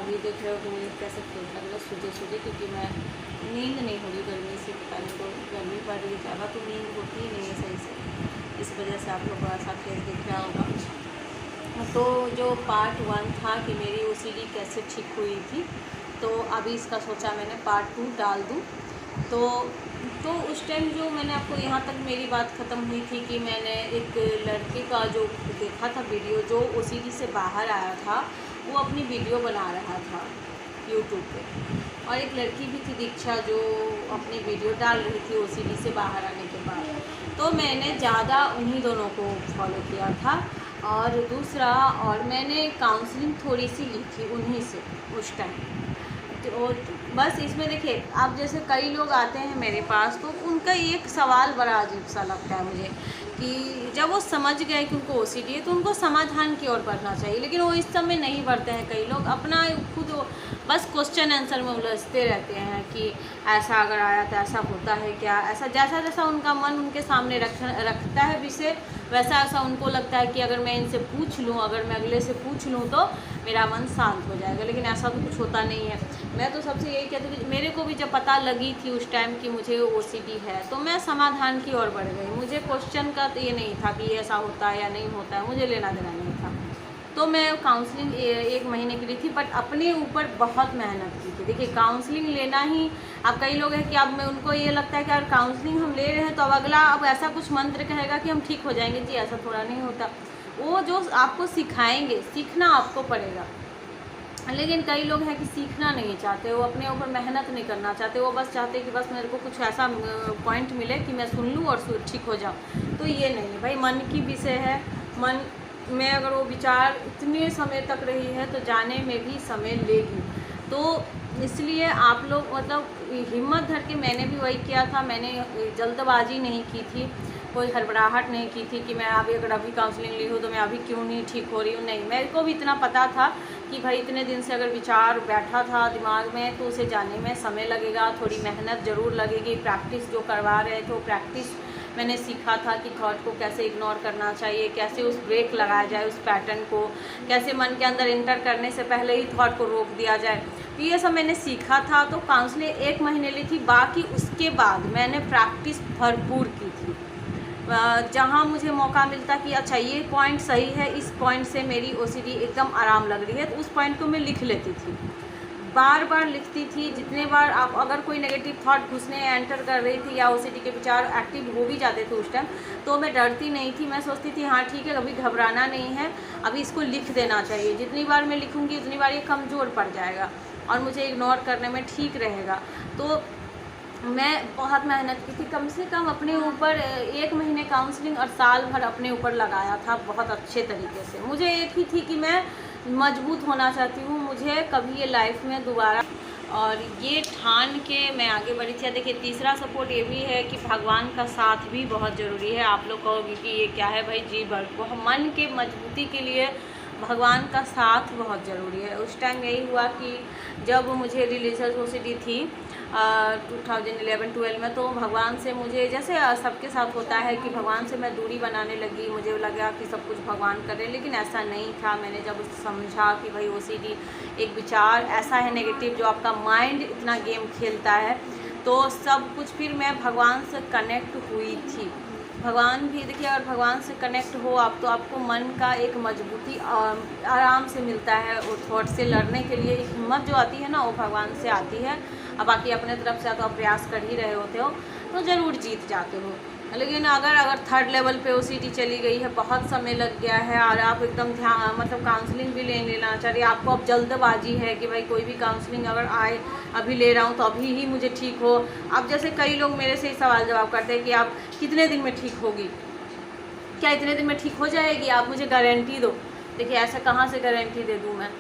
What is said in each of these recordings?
अभी देख रहे हो कि मुझे कैसे फील लग रहा है सूझे क्योंकि मैं नींद नहीं हो रही गर्मी से। पता नहीं तो गर्मी पड़ रही ज़्यादा तो नींद होती ही नहीं है सही से, इस वजह से आप लोग को ऐसा फेस दिख रहा होगा। तो जो पार्ट 1 था कि मेरी OCD कैसे ठीक हुई थी, तो अभी इसका सोचा मैंने पार्ट 2 डाल दूँ। तो उस टाइम जो मैंने आपको यहाँ तक मेरी बात ख़त्म हुई थी कि मैंने एक लड़के का जो देखा था वीडियो, जो OCD से बाहर आया था, वो अपनी वीडियो बना रहा था यूट्यूब पे, और एक लड़की भी थी दीक्षा जो अपनी वीडियो डाल रही थी OCD से बाहर आने के बाद। तो मैंने ज़्यादा उन्हीं दोनों को फॉलो किया था। और दूसरा, और मैंने काउंसलिंग थोड़ी सी ली थी उन्हीं से उस टाइम। तो बस इसमें देखिए, आप जैसे कई लोग आते हैं मेरे पास, तो उनका एक सवाल बड़ा अजीब सा लगता है मुझे कि जब वो समझ गए कि उनको OCD है तो उनको समाधान की ओर बढ़ना चाहिए, लेकिन वो इस सब में नहीं बढ़ते हैं। कई लोग अपना खुद बस क्वेश्चन आंसर में उलझते रहते हैं कि ऐसा अगर आया तो ऐसा होता है क्या, ऐसा जैसा जैसा उनका मन उनके सामने रखता है विषय, वैसा ऐसा उनको लगता है कि अगर मैं इनसे पूछ लूँ, अगर मैं अगले से पूछ लूँ तो मेरा मन शांत हो जाएगा, लेकिन ऐसा तो कुछ होता नहीं है। मैं तो सबसे यही कहती हूँ कि मेरे को भी जब पता लगी थी उस टाइम कि मुझे OCD है, तो मैं समाधान की ओर बढ़ गई। मुझे क्वेश्चन का तो ये नहीं था कि ये ऐसा होता है या नहीं होता है, मुझे लेना देना नहीं था। तो मैं काउंसलिंग 1 महीने की ली थी, बट अपने ऊपर बहुत मेहनत की थी। देखिए, काउंसलिंग लेना ही, अब कई लोग हैं कि अब मैं उनको ये लगता है कि अगर काउंसलिंग हम ले रहे हैं तो अब अगला अब ऐसा कुछ मंत्र कहेगा कि हम ठीक हो जाएंगे। जी ऐसा थोड़ा नहीं होता। वो जो आपको सिखाएंगे, सीखना आपको पड़ेगा। लेकिन कई लोग हैं कि सीखना नहीं चाहते, वो अपने ऊपर मेहनत नहीं करना चाहते, वो बस चाहते कि बस मेरे को कुछ ऐसा पॉइंट मिले कि मैं सुन लूँ और ठीक हो जाऊँ। तो ये नहीं है भाई, मन की विषय है। मन में अगर वो विचार इतने समय तक रही है तो जाने में भी समय लेगी। तो इसलिए आप लोग मतलब हिम्मत धर के, मैंने भी वही किया था। मैंने जल्दबाजी नहीं की थी, कोई हड़बड़ाहट नहीं की थी कि मैं अभी काउंसलिंग ली हूँ तो मैं अभी क्यों नहीं ठीक हो रही हूँ। नहीं, मेरे को भी इतना पता था कि भाई इतने दिन से अगर विचार बैठा था दिमाग में तो उसे जाने में समय लगेगा, थोड़ी मेहनत ज़रूर लगेगी। प्रैक्टिस जो करवा रहे थे वो प्रैक्टिस मैंने सीखा था कि थॉट को कैसे इग्नोर करना चाहिए, कैसे उस ब्रेक लगाया जाए, उस पैटर्न को कैसे मन के अंदर इंटर करने से पहले ही थॉट को रोक दिया जाए। तो ये सब मैंने सीखा था। तो काउंसलिंग 1 महीने ली थी, बाकी उसके बाद मैंने प्रैक्टिस भरपूर की थी। जहाँ मुझे मौका मिलता कि अच्छा ये पॉइंट सही है, इस पॉइंट से मेरी OCD एकदम आराम लग रही है, तो उस पॉइंट को मैं लिख लेती थी, बार बार लिखती थी। जितने बार आप अगर कोई नेगेटिव थॉट घुसने एंटर कर रही थी या OCD के विचार एक्टिव हो भी जाते थे उस टाइम, तो मैं डरती नहीं थी। मैं सोचती थी हाँ ठीक है, अभी घबराना नहीं है, अभी इसको लिख देना चाहिए। जितनी बार मैं लिखूँगी उतनी बार ये कमज़ोर पड़ जाएगा और मुझे इग्नोर करने में ठीक रहेगा। तो मैं बहुत मेहनत की थी, कम से कम अपने ऊपर 1 महीने काउंसलिंग और साल भर अपने ऊपर लगाया था बहुत अच्छे तरीके से। मुझे एक ही थी कि मैं मजबूत होना चाहती हूँ, मुझे कभी ये लाइफ में दोबारा, और ये ठान के मैं आगे बढ़ी थी। देखिए, तीसरा सपोर्ट ये भी है कि भगवान का साथ भी बहुत ज़रूरी है। आप लोग कहोगे कि ये क्या है भाई, जी मन के मजबूती के लिए भगवान का साथ बहुत ज़रूरी है। उस टाइम यही हुआ कि जब मुझे रिलीजियस OCD थी 2011-12 में, तो भगवान से मुझे, जैसे सबके साथ होता है कि भगवान से मैं दूरी बनाने लगी। मुझे लगा कि सब कुछ भगवान करे, लेकिन ऐसा नहीं था। मैंने जब समझा कि भाई OCD एक विचार ऐसा है नेगेटिव जो आपका माइंड इतना गेम खेलता है, तो सब कुछ फिर मैं भगवान से कनेक्ट हुई थी। भगवान भी देखिए, अगर भगवान से कनेक्ट हो आप तो आपको मन का एक मजबूती आराम से मिलता है। वो थॉट से लड़ने के लिए एक हिम्मत जो आती है ना, वो भगवान से आती है। अब बाकी अपने तरफ से तो आप प्रयास कर ही रहे होते हो तो ज़रूर जीत जाते हो। लेकिन अगर 3rd लेवल पे OCD चली गई है, बहुत समय लग गया है और आप एकदम ध्यान मतलब काउंसलिंग भी लेना चाह रही है, आपको अब जल्दबाजी है कि भाई कोई भी काउंसलिंग अगर आए, अभी ले रहा हूँ तो अभी ही मुझे ठीक हो। अब जैसे कई लोग मेरे से ही सवाल जवाब करते हैं कि आप कितने दिन में ठीक होगी, क्या इतने दिन में ठीक हो जाएगी, आप मुझे गारंटी दो। देखिए, ऐसा कहाँ से गारंटी दे दूँ मैं।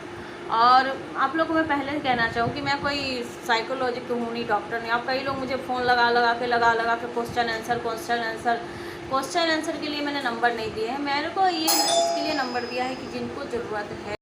और आप लोगों को मैं पहले कहना चाहूँ कि मैं कोई साइकोलॉजिस्ट तो हूँ नहीं, डॉक्टर नहीं। आप कई लोग मुझे फ़ोन लगा लगा के क्वेश्चन आंसर के लिए मैंने नंबर नहीं दिए हैं। मेरे को ये इसके लिए नंबर दिया है कि जिनको ज़रूरत है